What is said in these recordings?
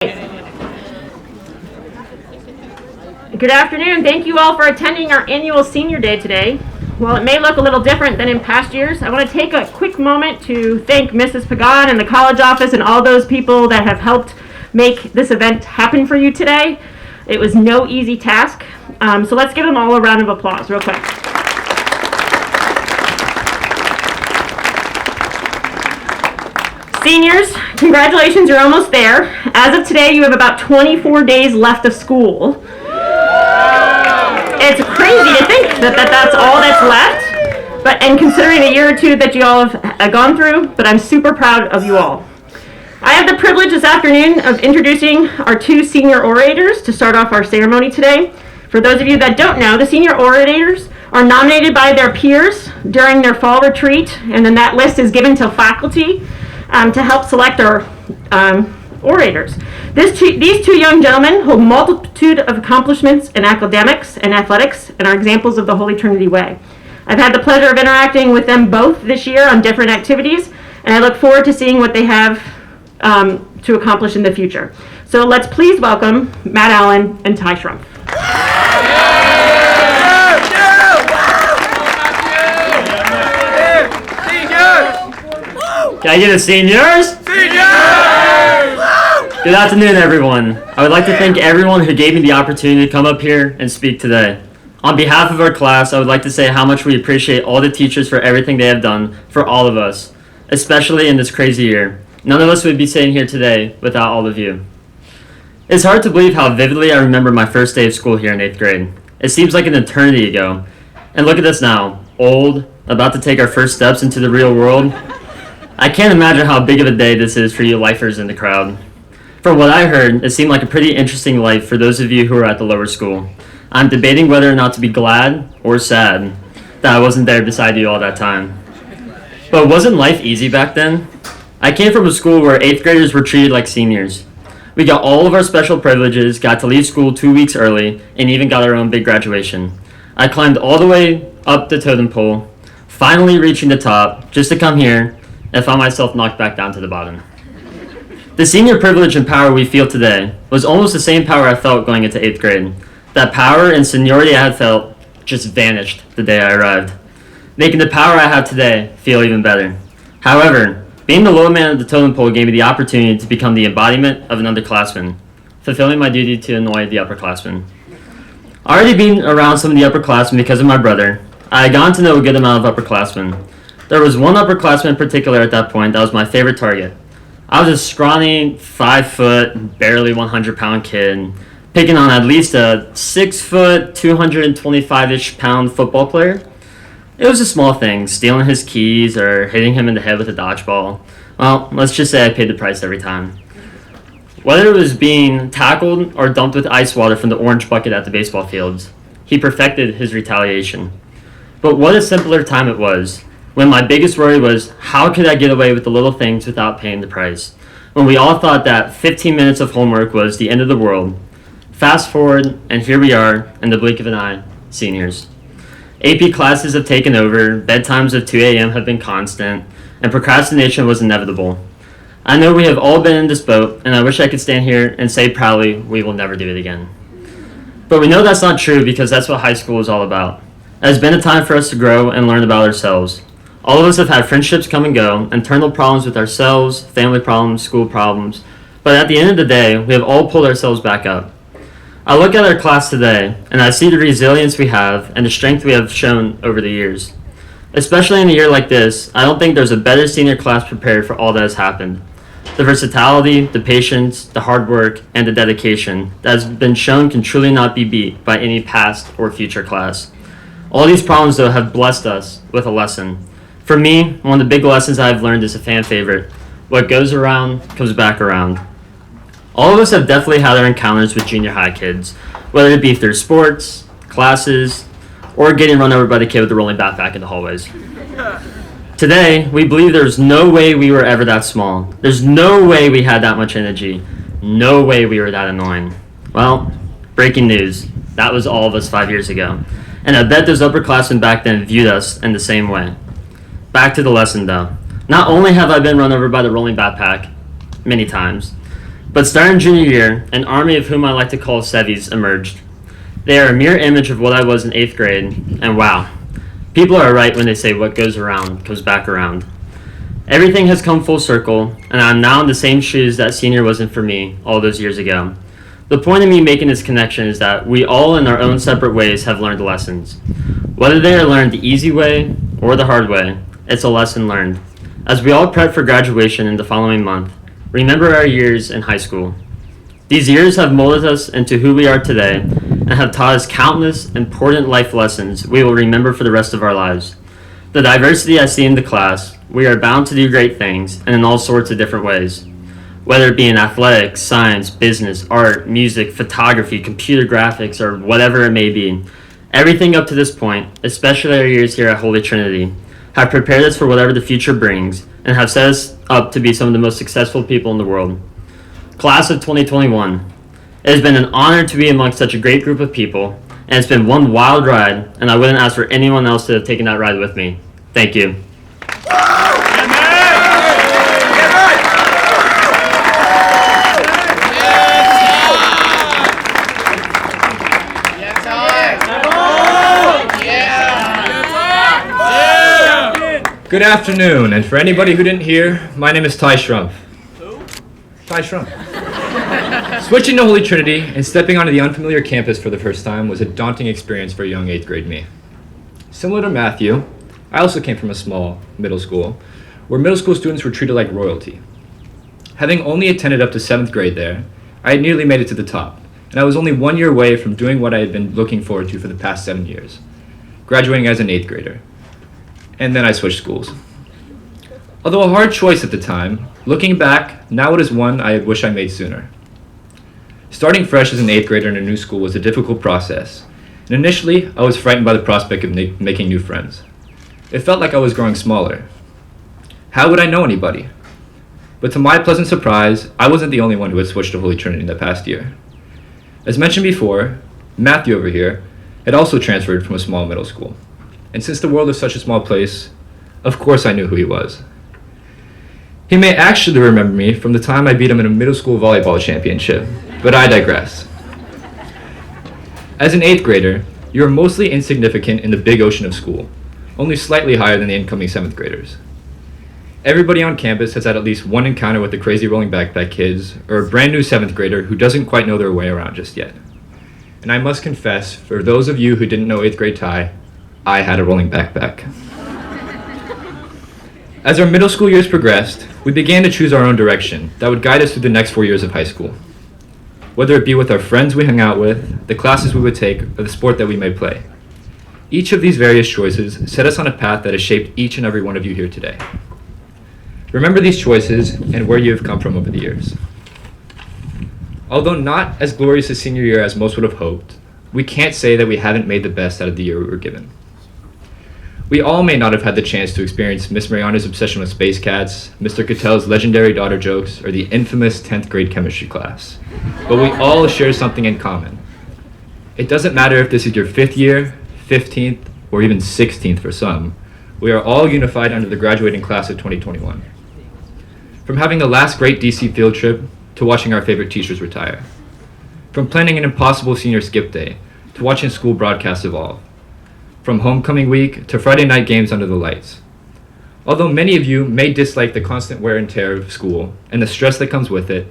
Good afternoon. Thank you all for attending our annual Senior Day today. While it may look a little different than in past years, I want to take a quick moment to thank Mrs. Pagan and the college office and all those people that have helped make this event happen for you today. It was no easy task, so let's give them all a round of applause real quick. Seniors, congratulations, you're almost there. As of today, you have about 24 days left of school. It's crazy to think that that's all that's left, and considering the year or two that you all have gone through, but I'm super proud of you all. I have the privilege this afternoon of introducing our two senior orators to start off our ceremony today. For those of you that don't know, the senior orators are nominated by their peers during their fall retreat, and then that list is given to faculty to help select our orators. These two young gentlemen hold multitude of accomplishments in academics and athletics and are examples of the Holy Trinity way. I've had the pleasure of interacting with them both this year on different activities, and I look forward to seeing what they have to accomplish in the future. So let's please welcome Matt Allen and Ty Schrumpf. Can I get a seniors? Good afternoon, everyone. I would like to thank everyone who gave me the opportunity to come up here and speak today. On behalf of our class, I would like to say how much we appreciate all the teachers for everything they have done for all of us, especially in this crazy year. None of us would be sitting here today without all of you. It's hard to believe how vividly I remember my first day of school here in 8th grade. It seems like an eternity ago. And look at us now, old, about to take our first steps into the real world. I can't imagine how big of a day this is for you lifers in the crowd. From what I heard, it seemed like a pretty interesting life for those of you who are at the lower school. I'm debating whether or not to be glad or sad that I wasn't there beside you all that time. But wasn't life easy back then? I came from a school where 8th graders were treated like seniors. We got all of our special privileges, got to leave school 2 weeks early, and even got our own big graduation. I climbed all the way up the totem pole, finally reaching the top, just to come here and found myself knocked back down to the bottom. The senior privilege and power we feel today was almost the same power I felt going into 8th grade. That power and seniority I had felt just vanished the day I arrived, making the power I have today feel even better. However, being the low man of the totem pole gave me the opportunity to become the embodiment of an underclassman, fulfilling my duty to annoy the upperclassmen. Already being around some of the upperclassmen because of my brother, I had gotten to know a good amount of upperclassmen. There was one upperclassman in particular at that point that was my favorite target. I was a scrawny, 5-foot, barely 100-pound kid, picking on at least a 6-foot, 225-ish pound football player. It was a small thing, stealing his keys or hitting him in the head with a dodgeball. Well, let's just say I paid the price every time. Whether it was being tackled or dumped with ice water from the orange bucket at the baseball fields, he perfected his retaliation. But what a simpler time it was, when my biggest worry was, how could I get away with the little things without paying the price? When we all thought that 15 minutes of homework was the end of the world. Fast forward, and here we are, in the blink of an eye, seniors. AP classes have taken over, bedtimes of 2 a.m. have been constant, and procrastination was inevitable. I know we have all been in this boat, and I wish I could stand here and say proudly, we will never do it again. But we know that's not true because that's what high school is all about. It has been a time for us to grow and learn about ourselves. All of us have had friendships come and go, internal problems with ourselves, family problems, school problems, but at the end of the day, we have all pulled ourselves back up. I look at our class today, and I see the resilience we have and the strength we have shown over the years. Especially in a year like this, I don't think there's a better senior class prepared for all that has happened. The versatility, the patience, the hard work, and the dedication that has been shown can truly not be beat by any past or future class. All these problems, though, have blessed us with a lesson. For me, one of the big lessons I've learned is a fan favorite. What goes around comes back around. All of us have definitely had our encounters with junior high kids, whether it be through sports, classes, or getting run over by the kid with the rolling backpack in the hallways. Today, we believe there's no way we were ever that small. There's no way we had that much energy. No way we were that annoying. Well, breaking news. That was all of us 5 years ago. And I bet those upperclassmen back then viewed us in the same way. Back to the lesson, though. Not only have I been run over by the rolling backpack many times, But starting junior year, an army of whom I like to call Sevies emerged. They are a mirror image of what I was in 8th grade, and wow, people are right when they say what goes around comes back around. Everything has come full circle, and I'm now in the same shoes that senior was in for me all those years ago. The point of me making this connection is that we all in our own separate ways have learned lessons. Whether they are learned the easy way or the hard way, it's a lesson learned. As we all prep for graduation in the following month, remember our years in high school. These years have molded us into who we are today and have taught us countless important life lessons we will remember for the rest of our lives. The diversity I see in the class, we are bound to do great things and in all sorts of different ways. Whether it be in athletics, science, business, art, music, photography, computer graphics, or whatever it may be, everything up to this point, especially our years here at Holy Trinity, have prepared us for whatever the future brings and have set us up to be some of the most successful people in the world. Class of 2021, it has been an honor to be amongst such a great group of people, and it's been one wild ride, and I wouldn't ask for anyone else to have taken that ride with me. Thank you. Good afternoon, and for anybody who didn't hear, my name is Ty Schrumpf. Who? Ty Schrumpf. Switching to Holy Trinity and stepping onto the unfamiliar campus for the first time was a daunting experience for a young 8th grade me. Similar to Matthew, I also came from a small middle school, where middle school students were treated like royalty. Having only attended up to 7th grade there, I had nearly made it to the top, and I was only 1 year away from doing what I had been looking forward to for the past 7 years, graduating as an 8th grader. And then I switched schools. Although a hard choice at the time, looking back, now it is one I wish I made sooner. Starting fresh as an 8th grader in a new school was a difficult process, and initially I was frightened by the prospect of making new friends. It felt like I was growing smaller. How would I know anybody? But to my pleasant surprise, I wasn't the only one who had switched to Holy Trinity in the past year. As mentioned before, Matthew over here had also transferred from a small middle school. And since the world is such a small place, of course I knew who he was. He may actually remember me from the time I beat him in a middle school volleyball championship, but I digress. As an 8th grader, you are mostly insignificant in the big ocean of school, only slightly higher than the incoming 7th graders. Everybody on campus has had at least one encounter with the crazy rolling backpack kids, or a brand new 7th grader who doesn't quite know their way around just yet. And I must confess, for those of you who didn't know 8th grade Ty, I had a rolling backpack. As our middle school years progressed, we began to choose our own direction that would guide us through the next 4 years of high school. Whether it be with our friends we hung out with, the classes we would take, or the sport that we may play. Each of these various choices set us on a path that has shaped each and every one of you here today. Remember these choices and where you have come from over the years. Although not as glorious a senior year as most would have hoped, we can't say that we haven't made the best out of the year we were given. We all may not have had the chance to experience Miss Mariana's obsession with space cats, Mr. Cattell's legendary daughter jokes, or the infamous 10th grade chemistry class, but we all share something in common. It doesn't matter if this is your 5th year, 15th, or even 16th for some, we are all unified under the graduating class of 2021. From having the last great DC field trip, to watching our favorite teachers retire. From planning an impossible senior skip day, to watching school broadcasts evolve. From homecoming week to Friday night games under the lights. Although many of you may dislike the constant wear and tear of school and the stress that comes with it,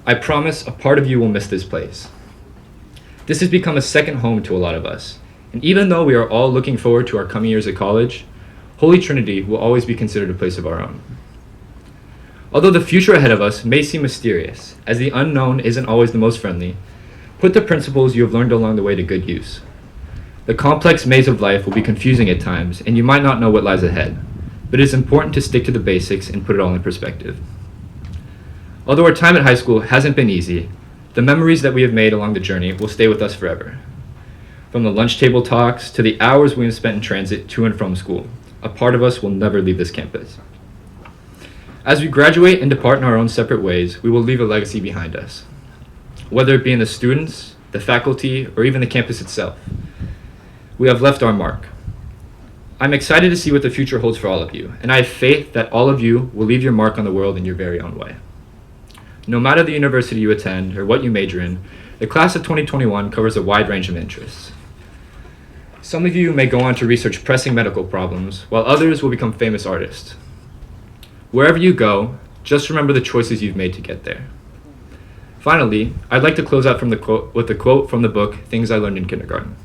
I promise a part of you will miss this place. This has become a second home to a lot of us, and even though we are all looking forward to our coming years at college, Holy Trinity will always be considered a place of our own. Although the future ahead of us may seem mysterious, as the unknown isn't always the most friendly, put the principles you have learned along the way to good use. The complex maze of life will be confusing at times, and you might not know what lies ahead, but it is important to stick to the basics and put it all in perspective. Although our time at high school hasn't been easy, the memories that we have made along the journey will stay with us forever. From the lunch table talks to the hours we have spent in transit to and from school, a part of us will never leave this campus. As we graduate and depart in our own separate ways, we will leave a legacy behind us. Whether it be in the students, the faculty, or even the campus itself, we have left our mark. I'm excited to see what the future holds for all of you, and I have faith that all of you will leave your mark on the world in your very own way. No matter the university you attend or what you major in, the class of 2021 covers a wide range of interests. Some of you may go on to research pressing medical problems, while others will become famous artists. Wherever you go, just remember the choices you've made to get there. Finally, I'd like to close out with a quote from the book, Things I Learned in Kindergarten.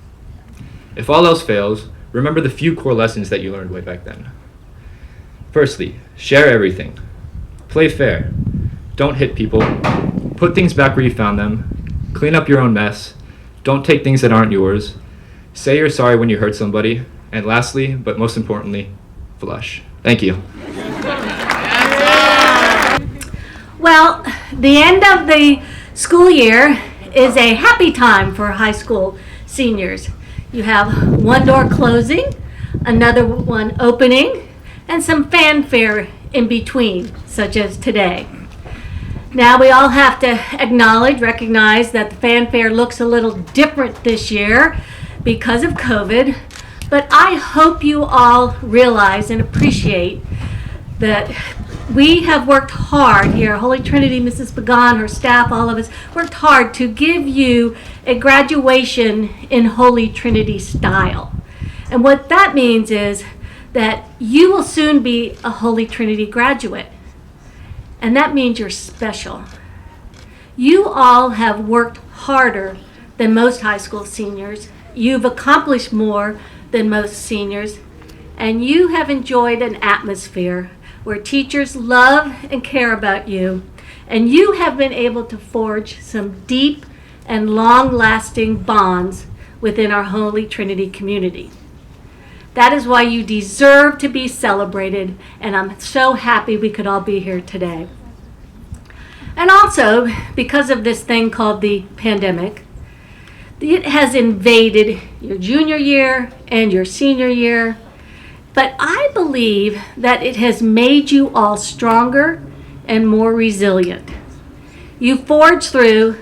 If all else fails, remember the few core lessons that you learned way back then. Firstly, share everything. Play fair. Don't hit people. Put things back where you found them. Clean up your own mess. Don't take things that aren't yours. Say you're sorry when you hurt somebody. And lastly, but most importantly, flush. Thank you. Well, the end of the school year is a happy time for high school seniors. You have one door closing, another one opening, and some fanfare in between, such as today. Now we all have to recognize that the fanfare looks a little different this year because of COVID, but I hope you all realize and appreciate that we have worked hard here, Holy Trinity, Mrs. Pagan, her staff, all of us, worked hard to give you a graduation in Holy Trinity style. And what that means is that you will soon be a Holy Trinity graduate. And that means you're special. You all have worked harder than most high school seniors. You've accomplished more than most seniors. And you have enjoyed an atmosphere where teachers love and care about you. And you have been able to forge some deep and long-lasting bonds within our Holy Trinity community. That is why you deserve to be celebrated, and I'm so happy we could all be here today. And also, because of this thing called the pandemic, it has invaded your junior year and your senior year, but I believe that it has made you all stronger and more resilient. You forged through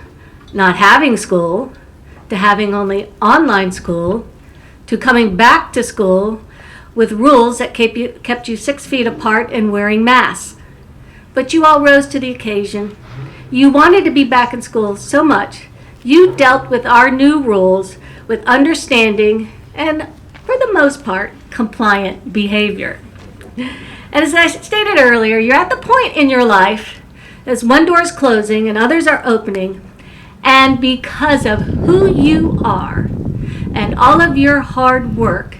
not having school, to having only online school, to coming back to school with rules that kept you 6 feet apart and wearing masks. But you all rose to the occasion. You wanted to be back in school so much. You dealt with our new rules with understanding and, for the most part, compliant behavior. And as I stated earlier, you're at the point in your life as one door is closing and others are opening, and because of who you are and all of your hard work,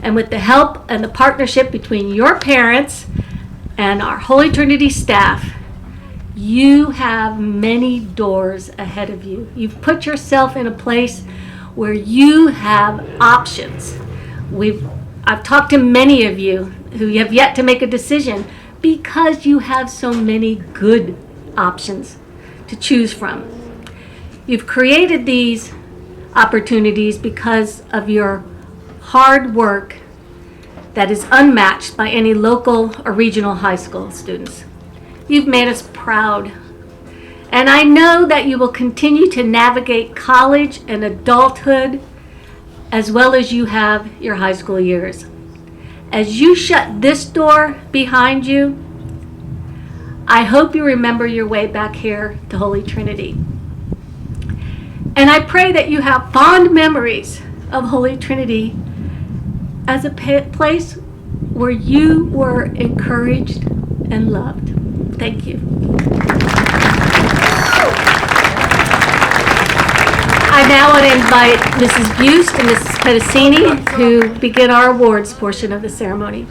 and with the help and the partnership between your parents and our Holy Trinity staff, you have many doors ahead of you. You've put yourself in a place where you have options. I've talked to many of you who have yet to make a decision because you have so many good options to choose from. You've created these opportunities because of your hard work that is unmatched by any local or regional high school students. You've made us proud. And I know that you will continue to navigate college and adulthood as well as you have your high school years. As you shut this door behind you, I hope you remember your way back here to Holy Trinity. And I pray that you have fond memories of Holy Trinity as a place where you were encouraged and loved. Thank you. I now want to invite Mrs. Buste and Mrs. Pedicini to begin our awards portion of the ceremony.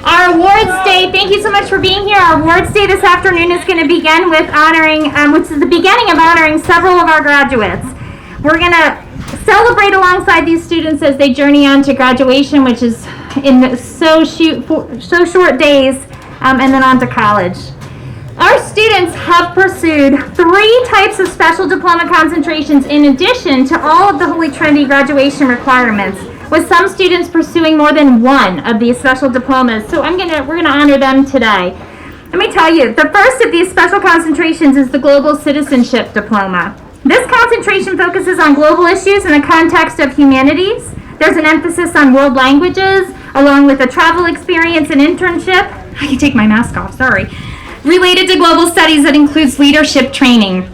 Our awards day, thank you so much for being here. Our awards day this afternoon is going to begin with honoring, which is the beginning of honoring several of our graduates. We're going to celebrate alongside these students as they journey on to graduation, which is in so short days, and then on to college. Our students have pursued 3 types of special diploma concentrations in addition to all of the Holy Trinity graduation requirements, with some students pursuing more than one of these special diplomas. So we're gonna honor them today. Let me tell you, the first of these special concentrations is the Global Citizenship Diploma. This concentration focuses on global issues in the context of humanities. There's an emphasis on world languages, along with a travel experience and internship. I can take my mask off, sorry. related to global studies that includes leadership training.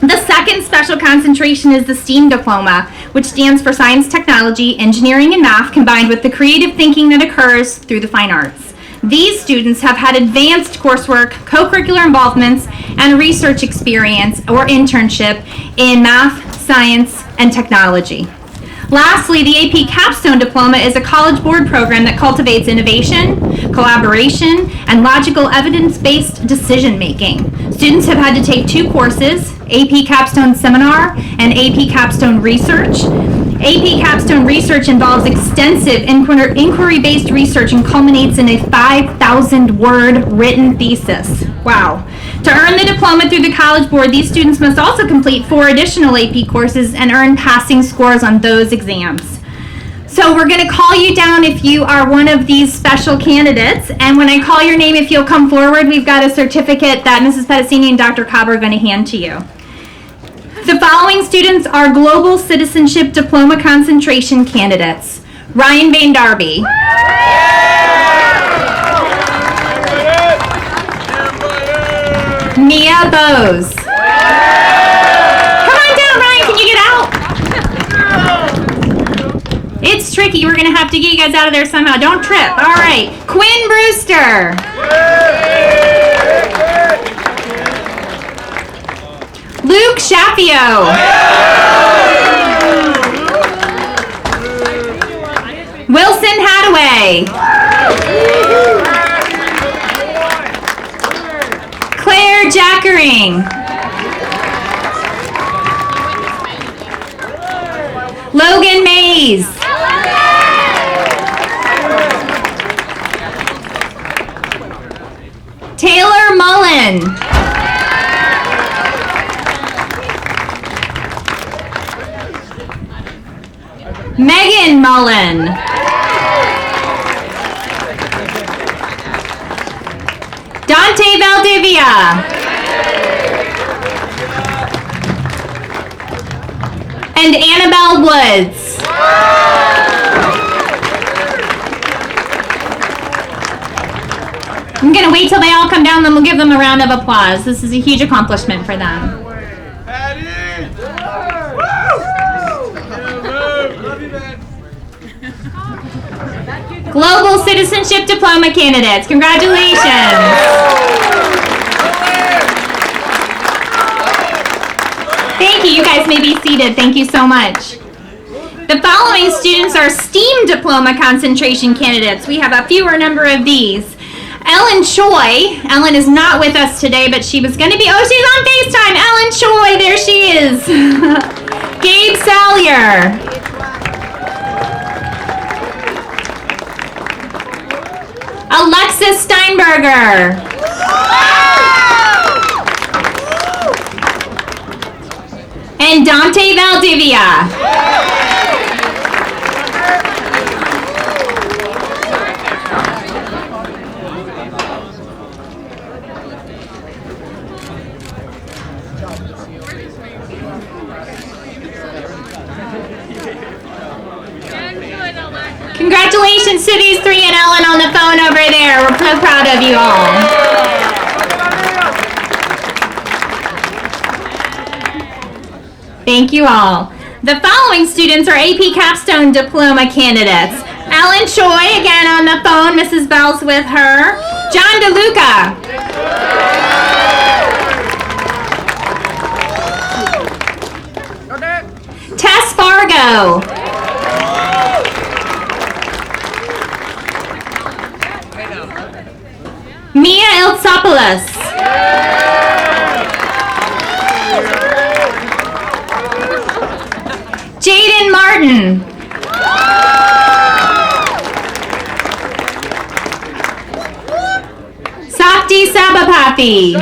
The second special concentration is the STEAM diploma, which stands for Science, Technology, Engineering, and Math, combined with the creative thinking that occurs through the fine arts. These students have had advanced coursework, co-curricular involvements, and research experience or internship in math, science, and technology. Lastly, the AP Capstone Diploma is a College Board program that cultivates innovation, collaboration, and logical evidence-based decision-making. Students have had to take 2 courses, AP Capstone Seminar and AP Capstone Research. AP Capstone Research involves extensive inquiry-based research and culminates in a 5,000-word written thesis. Wow. To earn the diploma through the College Board, these students must also complete 4 additional AP courses and earn passing scores on those exams. So we're going to call you down if you are one of these special candidates, and when I call your name, if you'll come forward, we've got a certificate that Mrs. Pedicini and Dr. Cobb are going to hand to you. The following students are Global Citizenship Diploma concentration candidates. Ryan Bain Darby. Mia Bose. Come on down, Ryan. Can you get out? It's tricky. We're going to have to get you guys out of there somehow. Don't trip. All right. Quinn Brewster. Luke Shapio. Wilson Hadaway. Claire Jackering. Logan Mays. Taylor Mullen. Megan Mullen. Dante Valdivia. And Annabelle Woods. I'm going to wait till they all come down, then we'll give them a round of applause. This is a huge accomplishment for them. Global Citizenship Diploma candidates, congratulations. Thank you. You guys may be seated. Thank you so much. The following students are STEAM Diploma concentration candidates. We have a fewer number of these. Ellen Choi. Ellen is not with us today, but she was going to be. Oh, she's on FaceTime. Ellen Choi, there she is. Gabe Salyer. Alexis Steinberger. And Dante Valdivia. Congratulations to these 3 and Ellen on the phone over there. We're so proud of you all. Thank you all. The following students are AP Capstone Diploma candidates. Ellen Choi, again on the phone. Mrs. Bell's with her. John DeLuca. Tess Fargo. Mia Iltsopoulos. Jaden Martin. Sakti Sabapathy.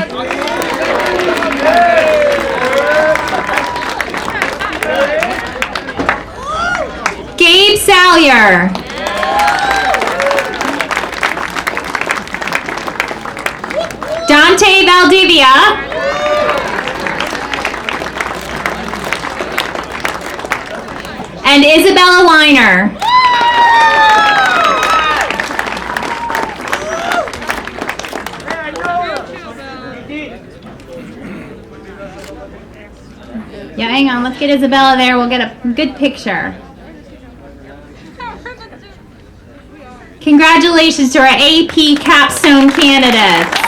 Gabe Salyer. Dante Valdivia. And Isabella Weiner. Yeah, hang on. Let's get Isabella there. We'll get a good picture. Congratulations to our AP Capstone candidates.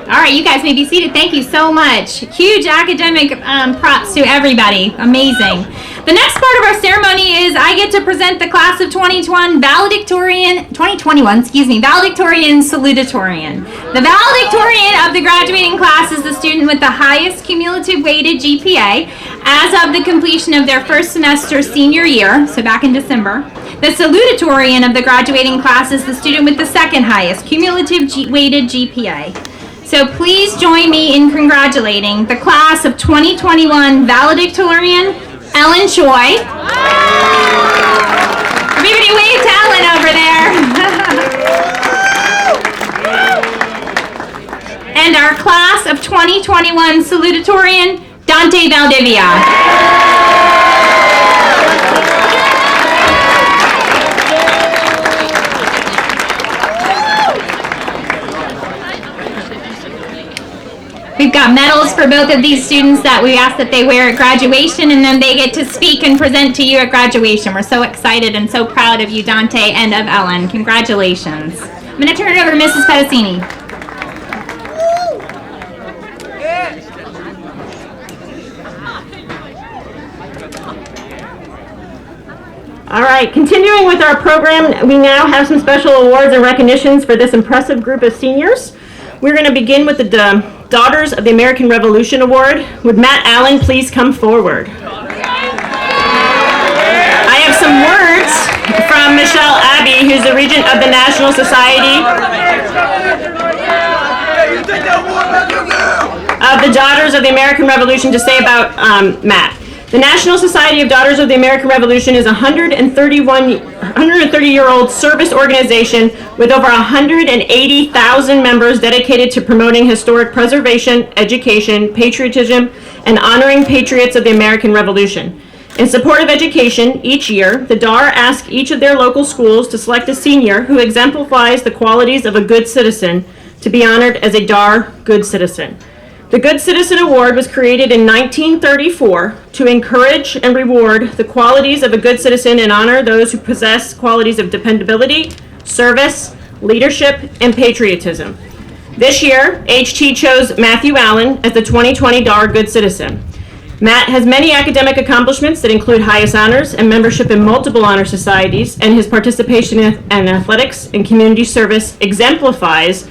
All right, you guys may be seated. Thank you so much. Huge academic props to everybody. Amazing. The next part of our ceremony is I get to present the class of 2021 valedictorian salutatorian. The valedictorian of the graduating class is the student with the highest cumulative weighted GPA as of the completion of their first semester senior year, so back in December. The salutatorian of the graduating class is the student with the second highest cumulative weighted GPA. So please join me in congratulating the class of 2021 valedictorian, Ellen Choi. Everybody wave to Ellen over there. And our class of 2021 salutatorian, Dante Valdivia. We've got medals for both of these students that we ask that they wear at graduation, and then they get to speak and present to you at graduation. We're so excited and so proud of you, Dante, and of Ellen. Congratulations. I'm going to turn it over to Mrs. Pedicini. All right, continuing with our program, we now have some special awards and recognitions for this impressive group of seniors. We're going to begin with the Daughters of the American Revolution Award. Would Matt Allen please come forward? I have some words from Michelle Abbey, who's the regent of the National Society of the Daughters of the American Revolution, to say about Matt. The National Society of Daughters of the American Revolution is a 130-year-old service organization with over 180,000 members dedicated to promoting historic preservation, education, patriotism, and honoring patriots of the American Revolution. In support of education, each year, the DAR asks each of their local schools to select a senior who exemplifies the qualities of a good citizen to be honored as a DAR Good Citizen. The Good Citizen Award was created in 1934 to encourage and reward the qualities of a good citizen and honor those who possess qualities of dependability, service, leadership, and patriotism. This year, HT chose Matthew Allen as the 2020 DAR Good Citizen. Matt has many academic accomplishments that include highest honors and membership in multiple honor societies, and his participation in athletics and community service exemplifies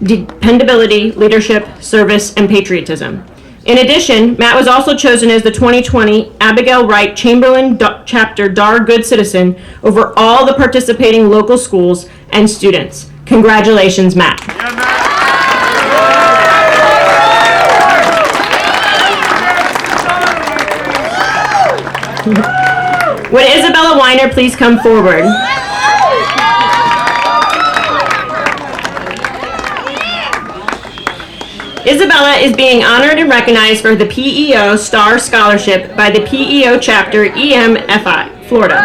dependability, leadership, service, and patriotism. In addition, Matt was also chosen as the 2020 Abigail Wright Chamberlain Chapter DAR Good Citizen over all the participating local schools and students. Congratulations, Matt. Would Isabella Weiner please come forward? Isabella is being honored and recognized for the PEO Star Scholarship by the PEO Chapter EMFI, Florida.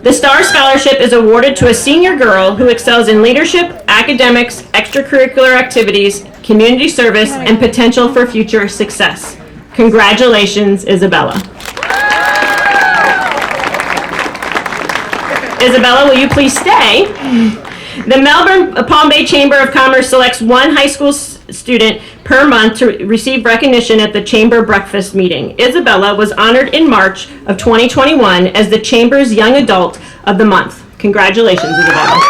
The Star Scholarship is awarded to a senior girl who excels in leadership, academics, extracurricular activities, community service, and potential for future success. Congratulations, Isabella. Isabella, will you please stay? The Melbourne Palm Bay Chamber of Commerce selects one high school student per month to receive recognition at the Chamber breakfast meeting. Isabella was honored in March of 2021 as the Chamber's Young Adult of the Month. Congratulations, Isabella.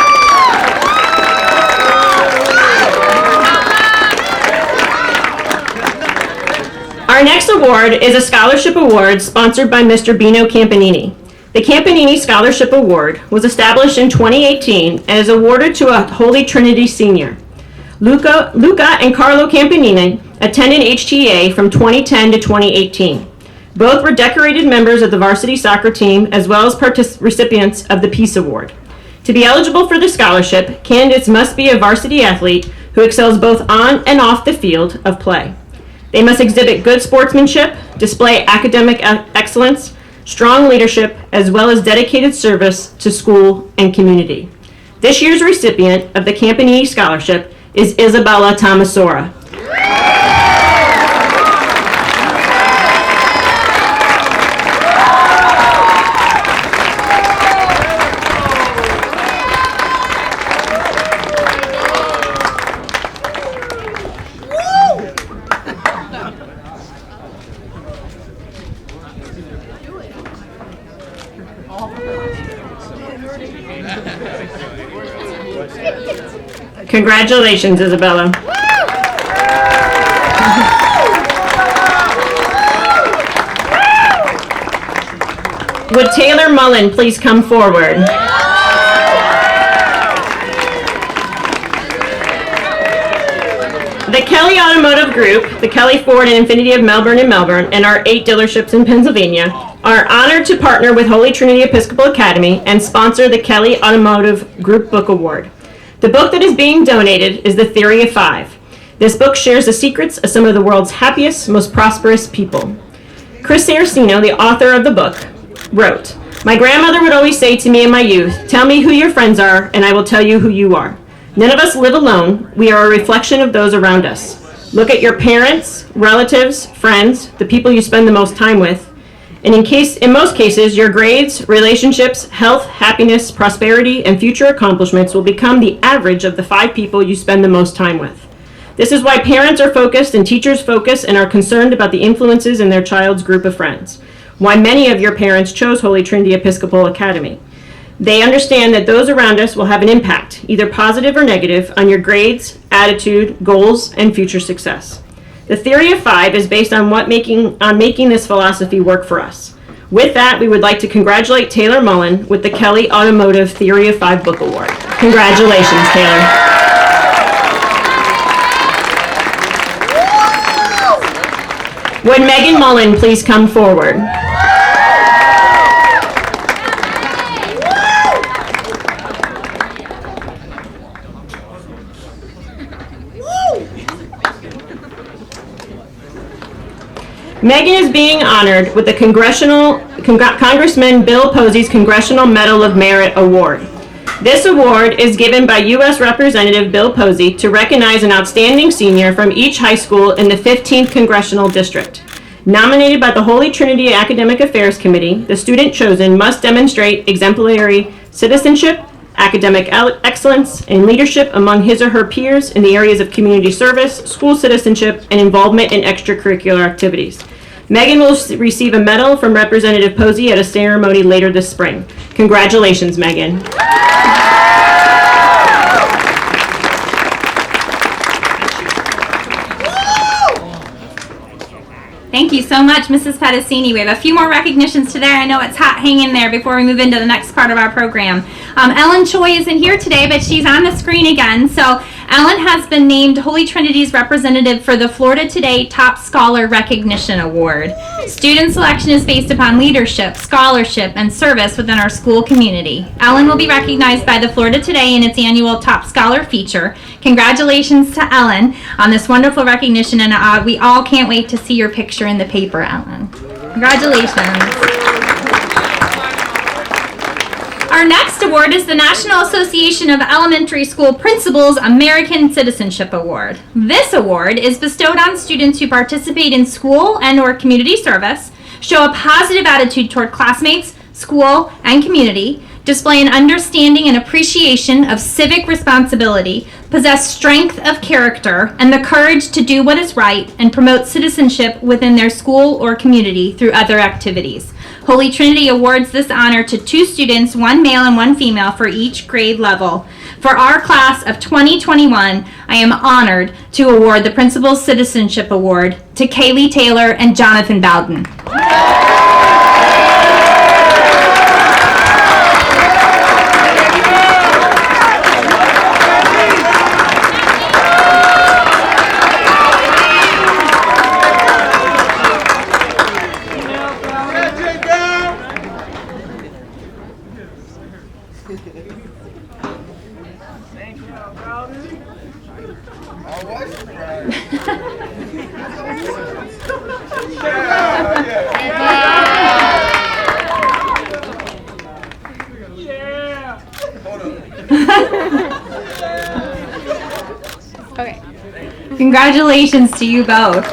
Our next award is a scholarship award sponsored by Mr. Bino Campanini. The Campanini Scholarship Award was established in 2018 and is awarded to a Holy Trinity senior. Luca and Carlo Campanini attended HTA from 2010 to 2018. Both were decorated members of the varsity soccer team as well as recipients of the Peace Award. To be eligible for the scholarship, candidates must be a varsity athlete who excels both on and off the field of play. They must exhibit good sportsmanship, display academic excellence, strong leadership, as well as dedicated service to school and community. This year's recipient of the Campanini Scholarship is Isabella Tomasora. Congratulations, Isabella. Would Taylor Mullen please come forward? The Kelly Automotive Group, the Kelly Ford and Infiniti of Melbourne and our 8 dealerships in Pennsylvania are honored to partner with Holy Trinity Episcopal Academy and sponsor the Kelly Automotive Group Book Award. The book that is being donated is The Theory of Five. This book shares the secrets of some of the world's happiest, most prosperous people. Chris Saraceno, the author of the book, wrote, "My grandmother would always say to me in my youth, 'Tell me who your friends are, and I will tell you who you are.' None of us live alone. We are a reflection of those around us. Look at your parents, relatives, friends, the people you spend the most time with. And in most cases, your grades, relationships, health, happiness, prosperity, and future accomplishments will become the average of the 5 people you spend the most time with. This is why parents are focused and teachers focus and are concerned about the influences in their child's group of friends. Why many of your parents chose Holy Trinity Episcopal Academy. They understand that those around us will have an impact, either positive or negative, on your grades, attitude, goals, and future success. The Theory of Five is based on making this philosophy work for us. With that, we would like to congratulate Taylor Mullen with the Kelly Automotive Theory of Five Book Award. Congratulations, Taylor. Would Megan Mullen please come forward? Megan is being honored with the Congressman Bill Posey's Congressional Medal of Merit Award. This award is given by U.S. Representative Bill Posey to recognize an outstanding senior from each high school in the 15th Congressional District. Nominated by the Holy Trinity Academic Affairs Committee, the student chosen must demonstrate exemplary citizenship, academic excellence, and leadership among his or her peers in the areas of community service, school citizenship, and involvement in extracurricular activities. Megan will receive a medal from Representative Posey at a ceremony later this spring. Congratulations, Megan. Thank you so much, Mrs. Pedicini. We have a few more recognitions today. I know it's hot hanging there before we move into the next part of our program. Ellen Choi isn't here today, but she's on the screen again. So Ellen has been named Holy Trinity's representative for the Florida Today Top Scholar Recognition Award. Student selection is based upon leadership, scholarship, and service within our school community. Ellen will be recognized by the Florida Today in its annual Top Scholar feature. Congratulations to Ellen on this wonderful recognition, and we all can't wait to see your picture in the paper, Ellen. Congratulations. Our next award is the National Association of Elementary School Principals American Citizenship Award. This award is bestowed on students who participate in school and/or community service, show a positive attitude toward classmates, school, and community, display an understanding and appreciation of civic responsibility, possess strength of character, and the courage to do what is right, and promote citizenship within their school or community through other activities. Holy Trinity awards this honor to 2 students, 1 male and 1 female, for each grade level. For our class of 2021, I am honored to award the Principal's Citizenship Award to Kaylee Taylor and Jonathan Bowden. Congratulations to you both.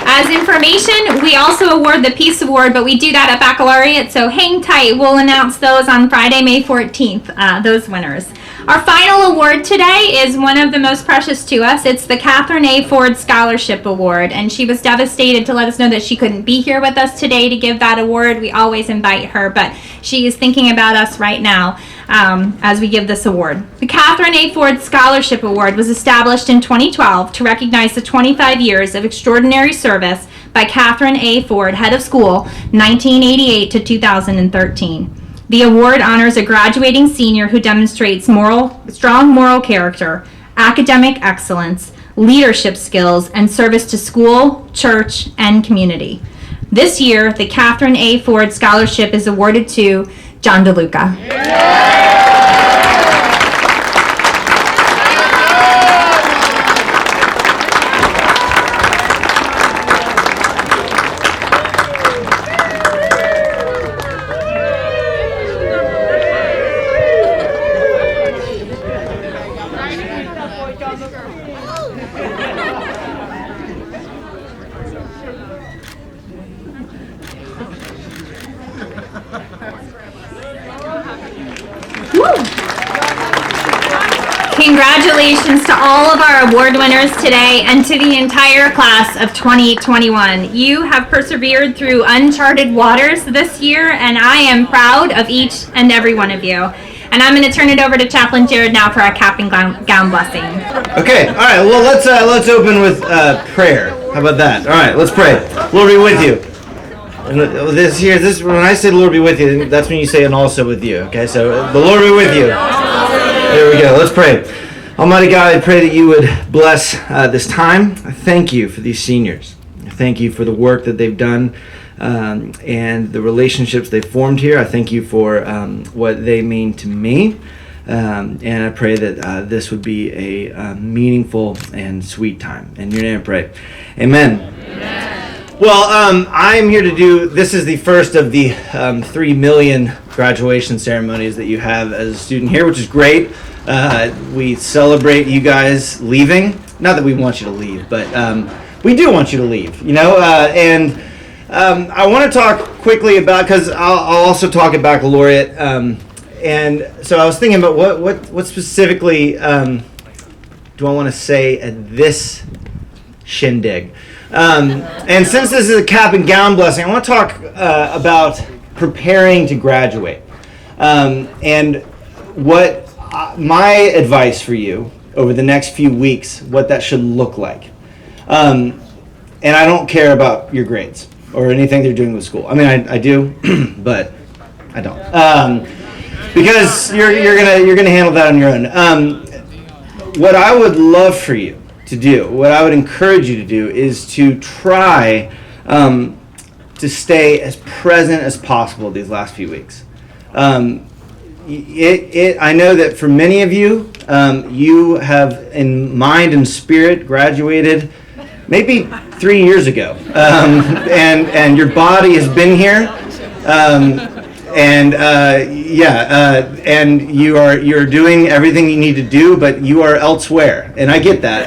As information, we also award the Peace Award, but we do that at baccalaureate, so hang tight. We'll announce those on Friday, May 14th, those winners. Our final award today is one of the most precious to us. It's the Katherine A. Ford Scholarship Award, and she was devastated to let us know that she couldn't be here with us today to give that award. We always invite her, but she is thinking about us right now as we give this award. The Katherine A. Ford Scholarship Award was established in 2012 to recognize the 25 years of extraordinary service by Katherine A. Ford, head of school, 1988 to 2013. The award honors a graduating senior who demonstrates strong moral character, academic excellence, leadership skills, and service to school, church, and community. This year, the Katherine A. Ford Scholarship is awarded to John DeLuca. Congratulations to all of our award winners today and to the entire class of 2021. You have persevered through uncharted waters this year, and I am proud of each and every one of you. And I'm going to turn it over to Chaplain Jared now for our cap and gown blessing. Okay, all right. Well, let's open with prayer. How about that? All right, let's pray. Lord be with you. And this when I say the Lord be with you, that's when you say and also with you. Okay, so the Lord be with you. There we go. Let's pray. Almighty God, I pray that you would bless this time. I thank you for these seniors. I thank you for the work that they've done and the relationships they've formed here. I thank you for what they mean to me. And I pray that this would be a meaningful and sweet time. In your name I pray. Amen. Amen. Well, I'm here to do, this is the first of the 3 million graduation ceremonies that you have as a student here, which is great. We celebrate you guys leaving. Not that we want you to leave, but we do want you to leave, you know? And I want to talk quickly about, because I'll also talk at baccalaureate. And so I was thinking about what specifically do I want to say at this shindig. And since this is a cap and gown blessing, I want to talk about preparing to graduate. And what my advice for you over the next few weeks, what that should look like. And I don't care about your grades or anything they're doing with school. I mean, I do, but I don't. Because you're gonna handle that on your own. What I would love for you to do, what I would encourage you to do, is to try to stay as present as possible these last few weeks. I know that for many of you, you have in mind and spirit graduated maybe 3 years ago, and your body has been here, and you're doing everything you need to do, but you are elsewhere, and I get that.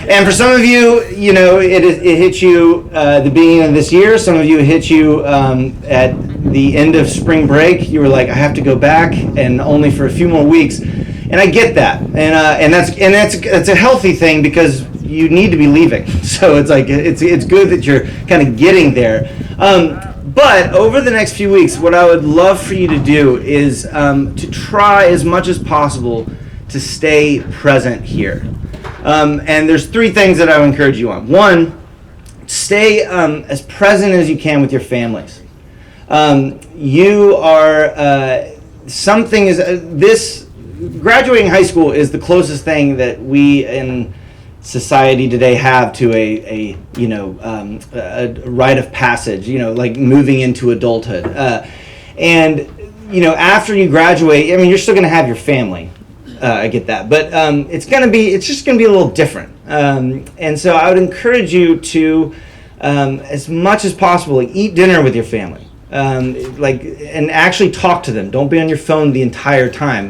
And for some of you, you know, it hit you the beginning of this year. Some of you it hit you at the end of spring break. You were like, I have to go back, and only for a few more weeks. And I get that, and that's a healthy thing because you need to be leaving. So it's like it's good that you're kind of getting there. But over the next few weeks, what I would love for you to do is to try as much as possible to stay present here. And there's 3 things that I would encourage you on. 1, stay as present as you can with your families. You are this graduating high school is the closest thing that we in society today have to a rite of passage, like moving into adulthood. And after you graduate, I mean, you're still going to have your family. I get that, but it's just going to be a little different. And so I would encourage you to, as much as possible, eat dinner with your family. And actually talk to them. Don't be on your phone the entire time.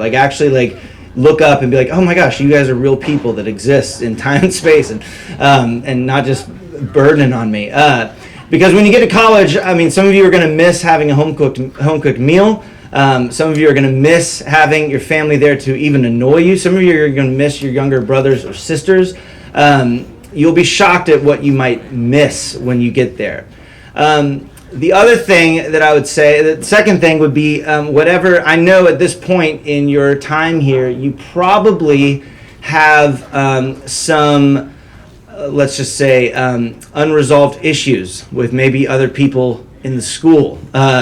look up and be like, oh my gosh, you guys are real people that exist in time and space, and not just burden on me. Because when you get to college, I mean, some of you are going to miss having a home cooked meal. Some of you are going to miss having your family there to even annoy you. Some of you are going to miss your younger brothers or sisters. You'll be shocked at what you might miss when you get there. The other thing that I would say, the second thing would be whatever, I know at this point in your time here, you probably have some, let's just say, unresolved issues with maybe other people in the school.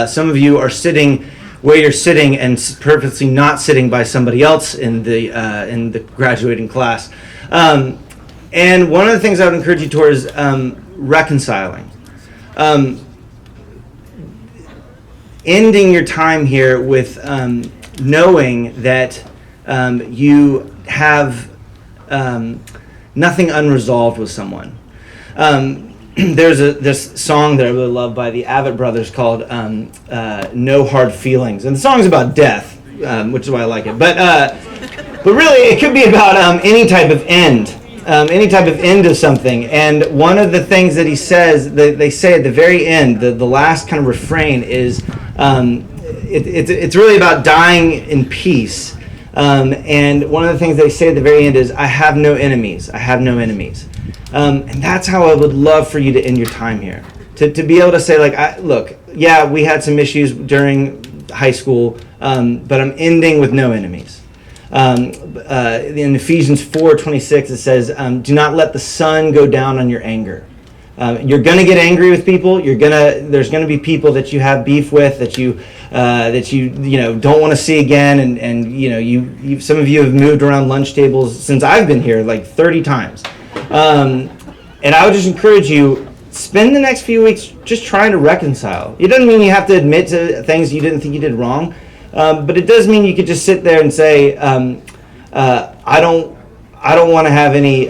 Some of you are sitting where you're sitting and purposely not sitting by somebody else in the graduating class. And one of the things I would encourage you towards reconciling. Ending your time here with knowing that you have nothing unresolved with someone. There's this song that I really love by the Avett Brothers called No Hard Feelings. And the song's about death, which is why I like it. But really, it could be about any type of end. Any type of end of something. And one of the things that he says, they say at the very end, the last kind of refrain is, it's really about dying in peace. And one of the things they say at the very end is, I have no enemies. I have no enemies. And that's how I would love for you to end your time here. To be able to say, like, look, yeah, we had some issues during high school, but I'm ending with no enemies. In Ephesians 4:26 it says, do not let the sun go down on your anger. You're going to get angry with people. There's going to be people that you have beef with, that you don't want to see again, and some of you have moved around lunch tables since I've been here like 30 times. And I would just encourage you, spend the next few weeks just trying to reconcile. It doesn't mean you have to admit to things you didn't think you did wrong. But it does mean you could just sit there and say, I don't want to have any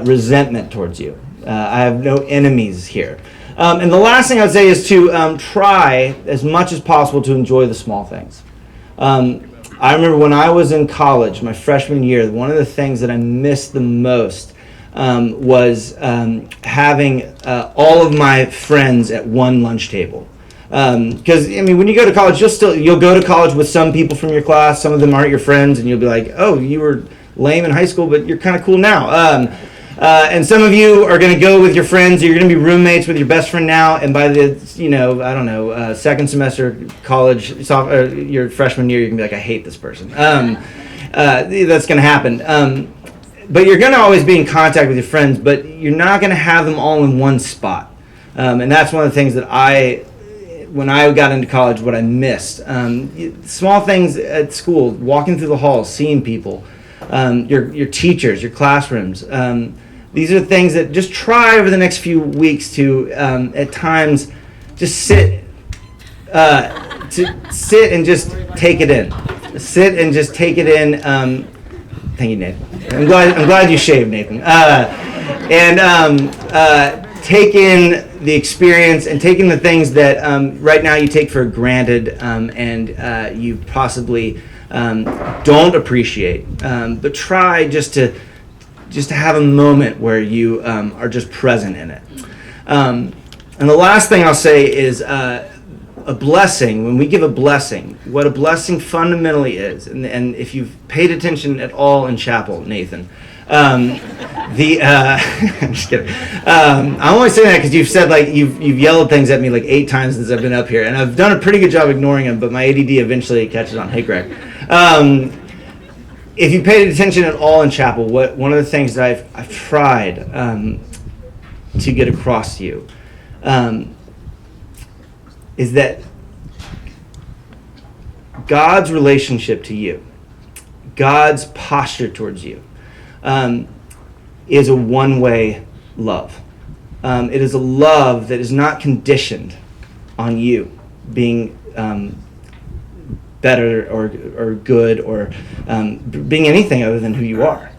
resentment towards you. I have no enemies here. And the last thing I would say is to try as much as possible to enjoy the small things. I remember when I was in college, my freshman year, one of the things that I missed the most was having all of my friends at one lunch table. Because when you go to college, you'll go to college with some people from your class. Some of them aren't your friends, and you'll be like, "Oh, you were lame in high school, but you're kind of cool now." And some of you are going to go with your friends. You're going to be roommates with your best friend now, and by the second semester college, your freshman year, you're going to be like, "I hate this person." That's going to happen. But you're going to always be in contact with your friends, but you're not going to have them all in one spot. And that's one of the things that when I got into college, what I missed. Small things at school, walking through the halls, seeing people, your teachers, your classrooms. These are things that just try over the next few weeks to, at times, just sit and just take it in. Sit and just take it in. Thank you, Nathan. I'm glad you shaved, Nathan. Take in the experience and take in the things that right now you take for granted and you possibly don't appreciate. But try just to have a moment where you are just present in it. And the last thing I'll say is a blessing. When we give a blessing, what a blessing fundamentally is, and if you've paid attention at all in chapel, Nathan, I'm just kidding. I'm only saying that because you've said you've yelled things at me 8 times since I've been up here, and I've done a pretty good job ignoring them. But my ADD eventually catches on. Hey, Greg. If you paid attention at all in chapel, one of the things that I've tried to get across to you is that God's relationship to you, God's posture towards you, is a one-way love. It is a love that is not conditioned on you being better or good or being anything other than who you are.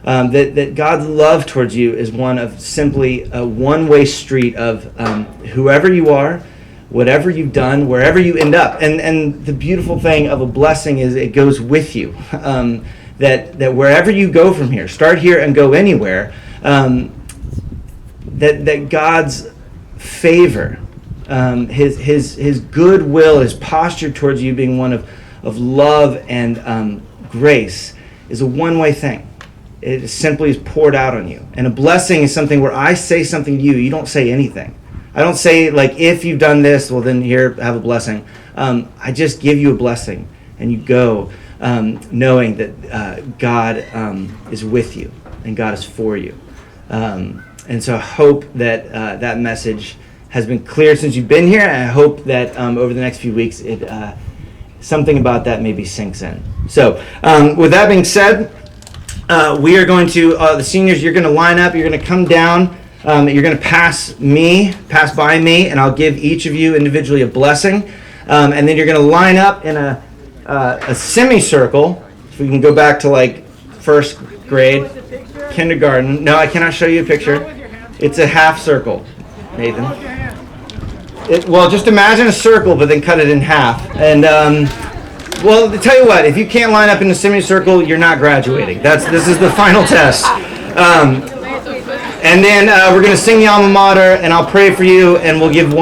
That God's love towards you is one of simply a one-way street of whoever you are, whatever you've done, wherever you end up. And the beautiful thing of a blessing is it goes with you. that wherever you go from here, start here and go anywhere, that God's favor, his goodwill, his posture towards you being one of love and grace is a one-way thing. It simply is poured out on you. And a blessing is something where I say something to you, you don't say anything. I don't say, like, if you've done this, well, then here, have a blessing. I just give you a blessing, and you go knowing that God is with you, and God is for you. And so I hope that that message has been clear since you've been here, and I hope that over the next few weeks, something about that maybe sinks in. So with that being said, we are going to, the seniors, you're going to line up, you're going to come down, you're going to pass by me, and I'll give each of you individually a blessing. And then you're going to line up in a semicircle. If we can go back to like first grade, kindergarten. No, I cannot show you a picture. It's a half circle, Nathan. Well, just imagine a circle, but then cut it in half. And well, to tell you what, if you can't line up in a semicircle, you're not graduating. This is the final test. And then we're going to sing the alma mater, and I'll pray for you, and we'll give one.